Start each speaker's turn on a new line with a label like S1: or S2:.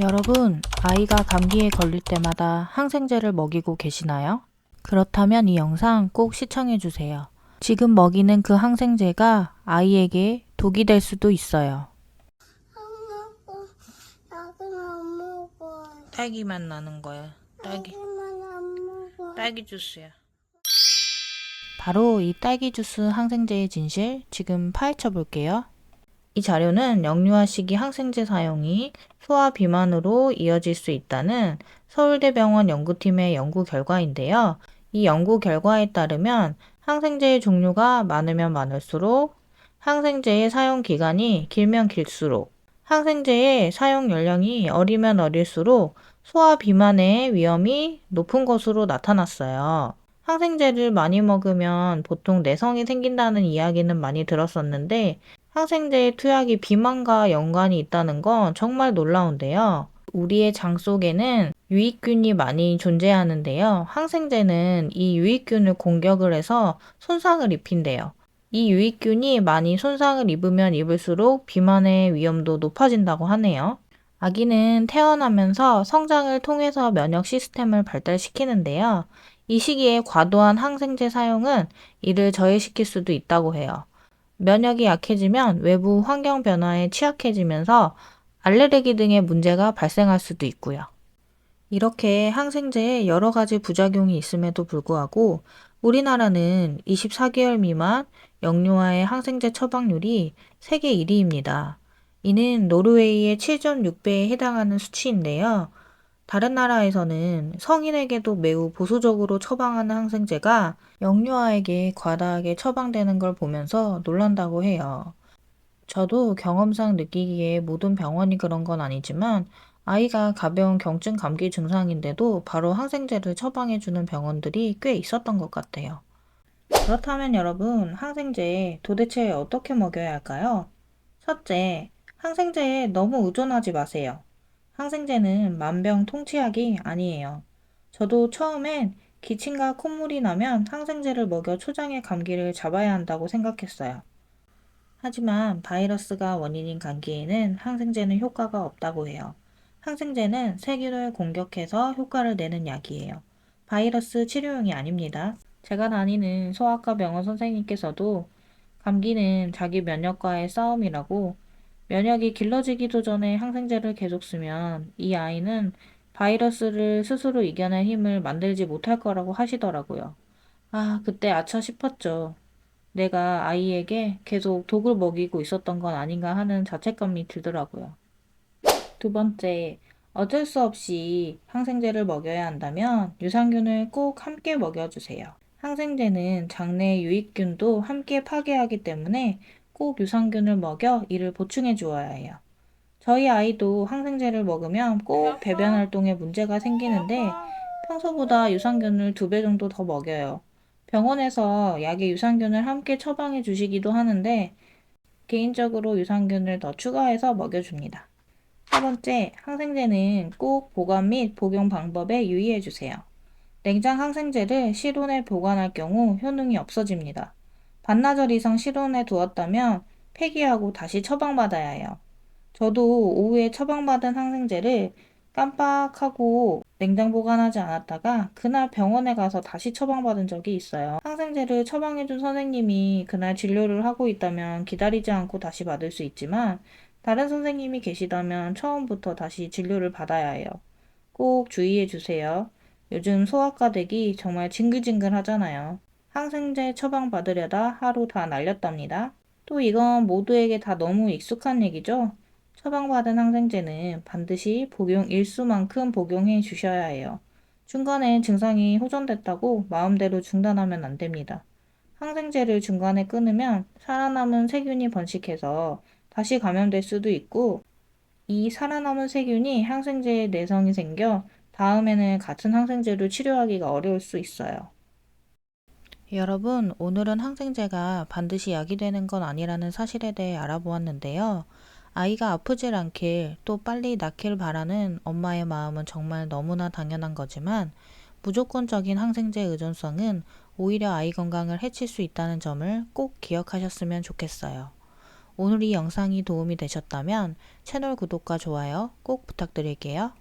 S1: 여러분, 아이가 감기에 걸릴 때마다 항생제를 먹이고 계시나요? 그렇다면 이 영상 꼭 시청해주세요. 지금 먹이는 그 항생제가 아이에게 독이 될 수도 있어요.
S2: 안 먹어. 나는 안 먹어.
S1: 딸기맛 나는 거야.
S2: 딸기만 안 먹어.
S1: 딸기 주스야. 바로 이 딸기 주스 항생제의 진실 지금 파헤쳐 볼게요. 이 자료는 영유아 시기 항생제 사용이 소아 비만으로 이어질 수 있다는 서울대병원 연구팀의 연구 결과인데요. 이 연구 결과에 따르면 항생제의 종류가 많으면 많을수록 항생제의 사용 기간이 길면 길수록 항생제의 사용 연령이 어리면 어릴수록 소아 비만의 위험이 높은 것으로 나타났어요. 항생제를 많이 먹으면 보통 내성이 생긴다는 이야기는 많이 들었었는데 항생제의 투약이 비만과 연관이 있다는 건 정말 놀라운데요. 우리의 장 속에는 유익균이 많이 존재하는데요. 항생제는 이 유익균을 공격을 해서 손상을 입힌대요. 이 유익균이 많이 손상을 입으면 입을수록 비만의 위험도 높아진다고 하네요. 아기는 태어나면서 성장을 통해서 면역 시스템을 발달시키는데요. 이 시기에 과도한 항생제 사용은 이를 저해시킬 수도 있다고 해요. 면역이 약해지면 외부 환경 변화에 취약해지면서 알레르기 등의 문제가 발생할 수도 있고요. 이렇게 항생제에 여러 가지 부작용이 있음에도 불구하고 우리나라는 24개월 미만 영유아의 항생제 처방률이 세계 1위입니다. 이는 노르웨이의 7.6배에 해당하는 수치인데요. 다른 나라에서는 성인에게도 매우 보수적으로 처방하는 항생제가 영유아에게 과다하게 처방되는 걸 보면서 놀란다고 해요. 저도 경험상 느끼기에 모든 병원이 그런 건 아니지만 아이가 가벼운 경증 감기 증상인데도 바로 항생제를 처방해주는 병원들이 꽤 있었던 것 같아요. 그렇다면 여러분, 항생제 도대체 어떻게 먹여야 할까요? 첫째, 항생제에 너무 의존하지 마세요. 항생제는 만병통치약이 아니에요. 저도 처음엔 기침과 콧물이 나면 항생제를 먹여 초장의 감기를 잡아야 한다고 생각했어요. 하지만 바이러스가 원인인 감기에는 항생제는 효과가 없다고 해요. 항생제는 세균을 공격해서 효과를 내는 약이에요. 바이러스 치료용이 아닙니다. 제가 다니는 소아과 병원 선생님께서도 감기는 자기 면역과의 싸움이라고 면역이 길러지기도 전에 항생제를 계속 쓰면 이 아이는 바이러스를 스스로 이겨낼 힘을 만들지 못할 거라고 하시더라고요. 아, 그때 아차 싶었죠. 내가 아이에게 계속 독을 먹이고 있었던 건 아닌가 하는 자책감이 들더라고요. 두 번째, 어쩔 수 없이 항생제를 먹여야 한다면 유산균을 꼭 함께 먹여주세요. 항생제는 장내 유익균도 함께 파괴하기 때문에 꼭 유산균을 먹여 이를 보충해 주어야 해요. 저희 아이도 항생제를 먹으면 꼭 배변 활동에 문제가 생기는데 평소보다 유산균을 2배 정도 더 먹여요. 병원에서 약에 유산균을 함께 처방해 주시기도 하는데 개인적으로 유산균을 더 추가해서 먹여줍니다. 세 번째, 항생제는 꼭 보관 및 복용 방법에 유의해 주세요. 냉장 항생제를 실온에 보관할 경우 효능이 없어집니다. 반나절 이상 실온에 두었다면 폐기하고 다시 처방받아야 해요. 저도 오후에 처방받은 항생제를 깜빡하고 냉장 보관하지 않았다가 그날 병원에 가서 다시 처방받은 적이 있어요. 항생제를 처방해준 선생님이 그날 진료를 하고 있다면 기다리지 않고 다시 받을 수 있지만 다른 선생님이 계시다면 처음부터 다시 진료를 받아야 해요. 꼭 주의해 주세요. 요즘 소아과 댁이 정말 징글징글 하잖아요. 항생제 처방받으려다 하루 다 날렸답니다. 또 이건 모두에게 다 너무 익숙한 얘기죠? 처방받은 항생제는 반드시 복용 일수만큼 복용해 주셔야 해요. 중간에 증상이 호전됐다고 마음대로 중단하면 안 됩니다. 항생제를 중간에 끊으면 살아남은 세균이 번식해서 다시 감염될 수도 있고 이 살아남은 세균이 항생제에 내성이 생겨 다음에는 같은 항생제로 치료하기가 어려울 수 있어요. 여러분, 오늘은 항생제가 반드시 약이 되는 건 아니라는 사실에 대해 알아보았는데요. 아이가 아프질 않길 또 빨리 낫길 바라는 엄마의 마음은 정말 너무나 당연한 거지만 무조건적인 항생제 의존성은 오히려 아이 건강을 해칠 수 있다는 점을 꼭 기억하셨으면 좋겠어요. 오늘 이 영상이 도움이 되셨다면 채널 구독과 좋아요 꼭 부탁드릴게요.